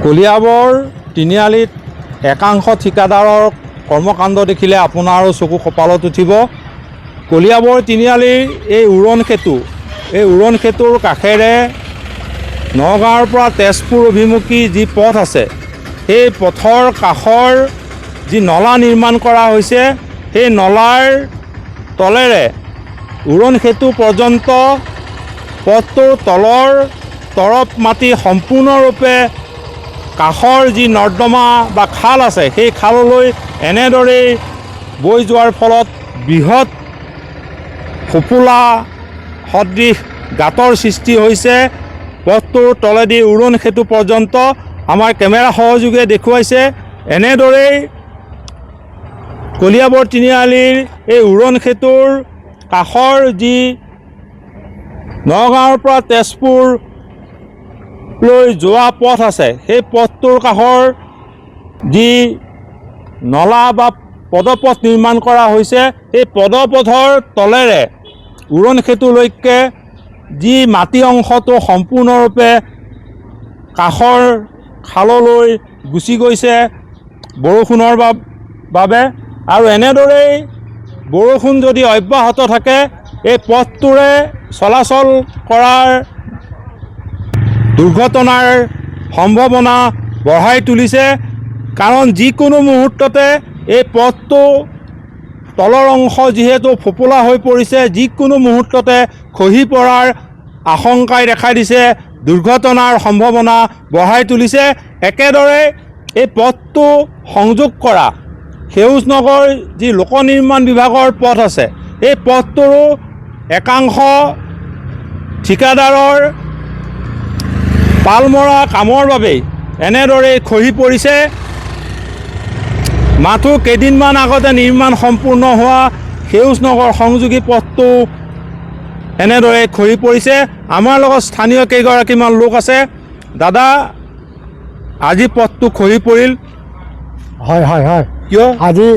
কলিয়াবৰ তিনিআলিত একাংশ ঠিকাদাৰৰ কৰ্মকাণ্ড দেখিলে আপোনাৰো চকু কপালত উঠিব। কলিয়াবৰ তিনিআলিৰ এই উৰণ সেতুৰ কাষেৰে নগাঁৱৰ পৰা তেজপুৰ অভিমুখী যি পথ আছে, সেই পথৰ কাষৰ যি নলা নিৰ্মাণ কৰা হৈছে, সেই নলাৰ তলেৰে উৰণ সেতু পৰ্যন্ত পথটোৰ তলৰ তৰপ মাটি সম্পূৰ্ণৰূপে কাষৰ যি নৰ্দমা বা খাল আছে, সেই খাললৈ এনেদৰেই বৈ যোৱাৰ ফলত বৃহৎ ফোপোলা সদৃশ গাঁতৰ সৃষ্টি হৈছে। পথটোৰ তলেদি উৰণ সেতু পৰ্যন্ত আমাৰ কেমেৰা সহযোগে দেখুৱাইছে। এনেদৰেই কলিয়াবৰ তিনিআলিৰ এই উৰণ সেতুৰ কাষৰ যি নগাঁৱৰ পৰা তেজপুৰলৈ যোৱা পথ আছে, সেই পথটোৰ কাষৰ যি নলা বা পদপথ নিৰ্মাণ কৰা হৈছে, সেই পদপথৰ তলেৰে উৰণ সেতুলৈকে যি মাটি অংশটো সম্পূৰ্ণৰূপে কাষৰ খাললৈ গুচি গৈছে বৰষুণৰ বাবে। আৰু এনেদৰেই বৰষুণ যদি অব্যাহত থাকে, এই পথটোৰে চলাচল কৰাৰ দুৰ্ঘটনাৰ সম্ভাৱনা বঢ়াই তুলিছে। কাৰণ যিকোনো মুহূৰ্ততে এই পথটো তলৰ অংশ যিহেতু ফোপোলা হৈ পৰিছে, যিকোনো মুহূৰ্ততে খহি পৰাৰ আশংকাই দেখা দিছে, দুৰ্ঘটনাৰ সম্ভাৱনা বঢ়াই তুলিছে। একেদৰে এই পথটো সংযোগ কৰা সেউজনগৰ যি লোক নিৰ্মাণ বিভাগৰ পথ আছে, এই পথটোৰো একাংশ ঠিকাদাৰৰ পালমৰা কামৰ বাবেই এনেদৰেই খহি পৰিছে। মাথো কেইদিনমান আগতে নিৰ্মাণ সম্পূৰ্ণ হোৱা সেউজনগৰ সংযোগী পথটো এনেদৰে খহি পৰিছে। আমাৰ লগত স্থানীয় কেইগৰাকীমান লোক আছে। দাদা, আজি পথটো খহি পৰিল। হয় হয় হয়, কিয়? আজি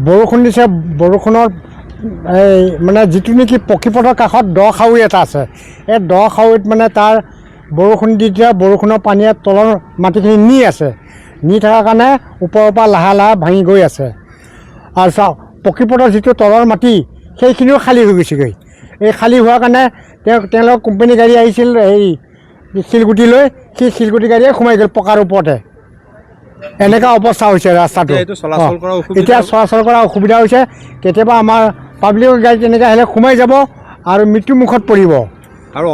বৰষুণ দিছে। বৰষুণৰ এই মানে যিটো নেকি পকীপথৰ কাষত দ খাৱৈ এটা আছে, এই দ খাৱৈত মানে তাৰ বৰষুণ দি দিয়া বৰষুণৰ পানীয়ে তলৰ মাটিখিনি নি আছে। নি থকাৰ কাৰণে ওপৰৰ পৰা লাহে লাহে ভাঙি গৈ আছে। আৰু চাওক, পকীপথৰ যিটো তলৰ মাটি, সেইখিনিও খালী হৈ গৈছেগৈ। এই খালী হোৱাৰ কাৰণে তেওঁলোকৰ কোম্পানী গাড়ী আহিছিল এই শিলগুটিলৈ, সেই শিলগুটি গাড়ীয়ে সোমাই গ'ল পকাৰ ওপৰতে। এনেকুৱা অৱস্থা হৈছে ৰাস্তাটো। এতিয়া চলাচল কৰা অসুবিধা হৈছে। কেতিয়াবা আমাৰ পাব্লিকৰ গাড়ী তেনেকৈ আহিলে সোমাই যাব আৰু মৃত্যুমুখত পৰিব। আৰু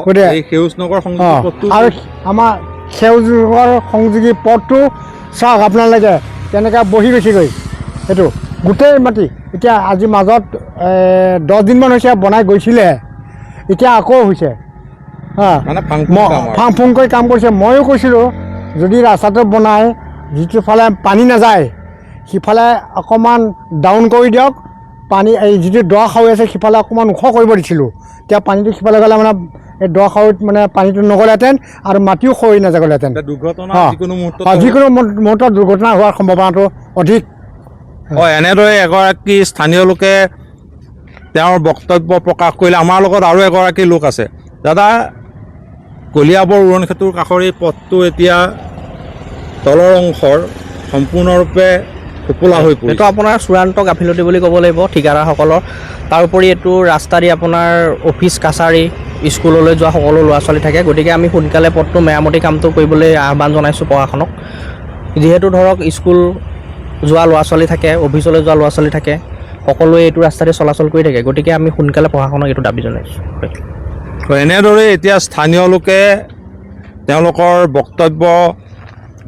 আৰু আমাৰ সেউজনগৰ সংযোগী পথটো চাওক আপোনালোকে তেনেকৈ বহি গৈছেগৈ। সেইটো গোটেই মাটি এতিয়া আজি মাজত 10 দিনমান হৈছে বনাই গৈছিলে, এতিয়া আকৌ হৈছে। ফাং ফুংকৈ কাম কৰিছে। ময়ো কৈছিলোঁ যদি ৰাস্তাটো বনাই যিটো ফালে পানী নাযায় সিফালে অকণমান ডাউন কৰি দিয়ক, পানী এই যিটো দ খাৱৈ আছে সিফালে অকণমান ওখ কৰিব দিছিলোঁ। এতিয়া পানীটো সিফালে গ'লে মানে এই দ খাৱৈত মানে পানীটো নগ'লেহেঁতেন আৰু মাটিও খহি নাযাবলেহেঁতেন। যিকোনো মুহূৰ্তত দুৰ্ঘটনা হোৱাৰ সম্ভাৱনাটো অধিক। এনেদৰে এগৰাকী স্থানীয় লোকে তেওঁৰ বক্তব্য প্ৰকাশ কৰিলে। আমাৰ লগত আৰু এগৰাকী লোক আছে। দাদা, কলিয়াবৰ উৰণ সেতুৰ কাষৰ এই পথটো এতিয়া তলৰ অংশৰ সম্পূৰ্ণৰূপে ফোপোলা হৈ পৰিছে। এইটো আপোনাৰ চূড়ান্ত গাফিলতি বুলি ক'ব লাগিব ঠিকাদাৰসকলৰ। তাৰোপৰি এইটো ৰাস্তা দি আপোনাৰ অফিচ কাছাৰী স্কুললৈ যোৱা সকলো ল'ৰা ছোৱালী থাকে। গতিকে আমি সোনকালে পথটো মেৰামতি কামটো কৰিবলৈ আহ্বান জনাইছোঁ প্ৰশাসনক। যিহেতু ধৰক স্কুল যোৱা ল'ৰা ছোৱালী থাকে, অফিচলৈ যোৱা ল'ৰা ছোৱালী থাকে, সকলোৱে এইটো ৰাস্তাতে চলাচল কৰি থাকে। গতিকে আমি সোনকালে প্ৰশাসনক এইটো দাবী জনাইছোঁ। এনেদৰে এতিয়া স্থানীয় লোকে তেওঁলোকৰ বক্তব্য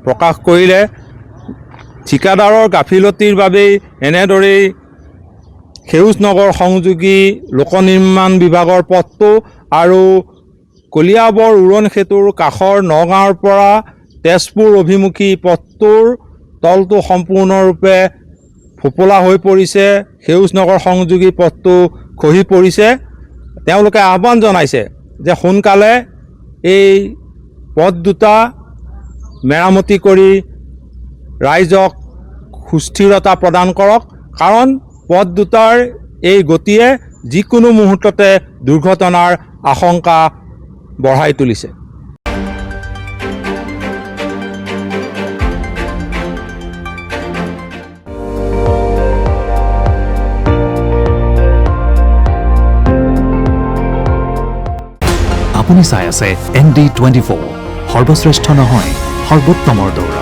প্ৰকাশ কৰিলে। ঠিকাদাৰৰ গাফিলতিৰ বাবেই এনেদৰেই সেউজনগৰ সংযোগী লোক নিৰ্মাণ বিভাগৰ পথটো আৰু কলিয়াবৰ উৰণ সেতুৰ কাষৰ নগাঁৱৰ পৰা তেজপুৰ অভিমুখী পথটোৰ তলটো সম্পূৰ্ণৰূপে ফোপোলা হৈ পৰিছে। সেউজনগৰ সংযোগী পথটো খহি পৰিছে। তেওঁলোকে আহ্বান জনাইছে যে সোনকালে এই পথ দুটা মেৰামতি কৰি ৰাইজক সুস্থিৰতা প্ৰদান কৰক। কাৰণ পথ দুটাৰ এই গতিয়ে যিকোনো মুহূৰ্ততে দুৰ্ঘটনাৰ আশংকা বঢ়াই তুলিছে। আপুনি চাই আছে ND24 সৰ্বশ্ৰেষ্ঠ নহয় সৰ্বোত্তমৰ দৌৰ